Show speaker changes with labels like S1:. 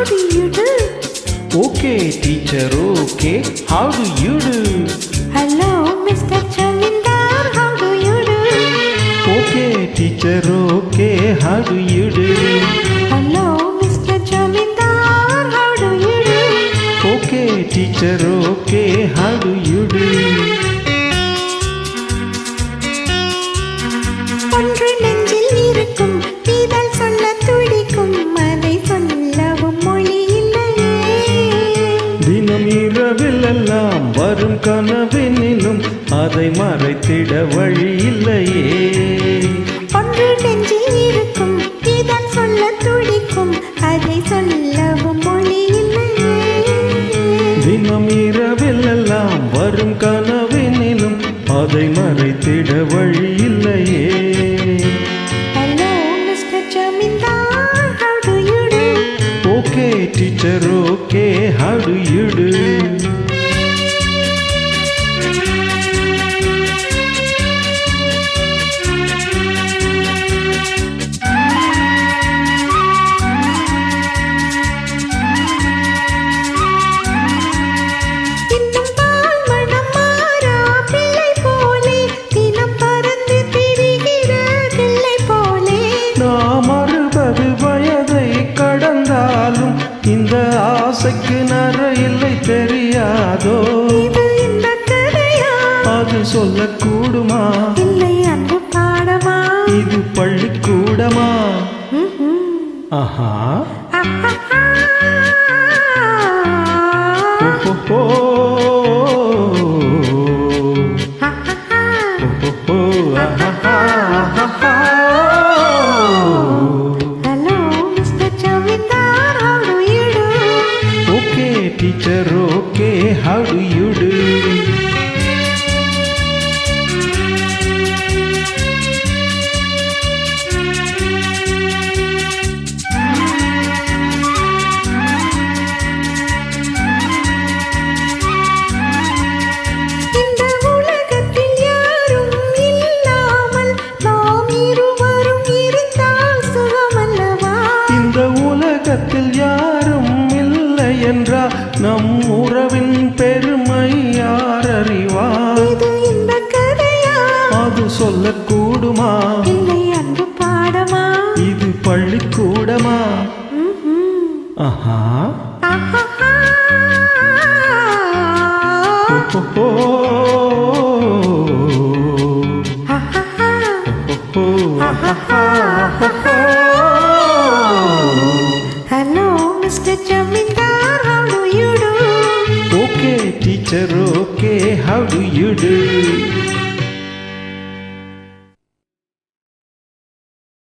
S1: How do you do?
S2: Okay, teacher, okay. How do you do?
S1: Hello, Mr. Jamindar. How do you do?
S2: Okay, teacher, okay. How do you do?
S1: Hello, Mr. Jamindar. How do you do?
S2: Okay, teacher, okay. How do you do?
S1: ஒன்று நெஞ்சில் இருக்கும் நீதல் சொல்ல துடிக்கும் அதை சொல்லவும் மொழி இல்லையே.
S2: தினம் இரவிலெல்லாம் வரும் கனவினிலும் அதை மறைத்திட வழி இல்லையே.
S1: ஒன்று நெஞ்சில் இருக்கும் நீதல் சொல்ல துடிக்கும் அதை சொல்லவும் மொழி இல்லையே.
S2: தினம் இரவிலெல்லாம் வரும் கனவினிலும் அதை மறைத்திட வழி இல்லையே.
S1: Hello, Mr. Jamindar. How do you do?
S2: Okay, teacher, okay. How do you do?
S1: இன்னும் பால் மணம் மாறா பிள்ளை போலே தினம் பறந்து திரிகிற கிள்ளை போலே.
S2: நாம் 60 வயதை கடந்தாலும் இந்த ஆசைக்கு நரையில்லை தெரியாதோ?
S1: இது இந்த கதையா?
S2: அது சொல்லக்கூடுமா?
S1: இல்லை அன்பு பாடமா?
S2: இது பள்ளிக்கூடமா? ஆஹா.
S1: அஹஹா.
S2: ஓஹோ.
S1: அஹஹா.
S2: ஓஹோ. ஆஹா. ஆஹா.
S1: Hello, Mr. Jamindar. How do you do?
S2: Okay, teacher, okay. How do you do?
S1: இந்த உலகத்தில் யாரும் இல்லாமல் நாம் இருவரும் இருந்தால் சுகமல்லவா?
S2: இந்த உலகத்தில் யாரும் இல்லை என்றால் நம் உறவின் பெருமை யார் அறிவார்?
S1: இது இந்த கதையா?
S2: அது சொல்லக்கூடுமா?
S1: இல்லை அன்பு பாடமா?
S2: இது பள்ளிக்கூடமா? ஆஹா.
S1: அஹஹா.
S2: ஓஹோ.
S1: அஹஹா.
S2: ஓஹோ. ஆஹா. ஆஹா.
S1: Hello, Mr. Jamindar. How do you do?
S2: Okay, teacher, okay. How do you do?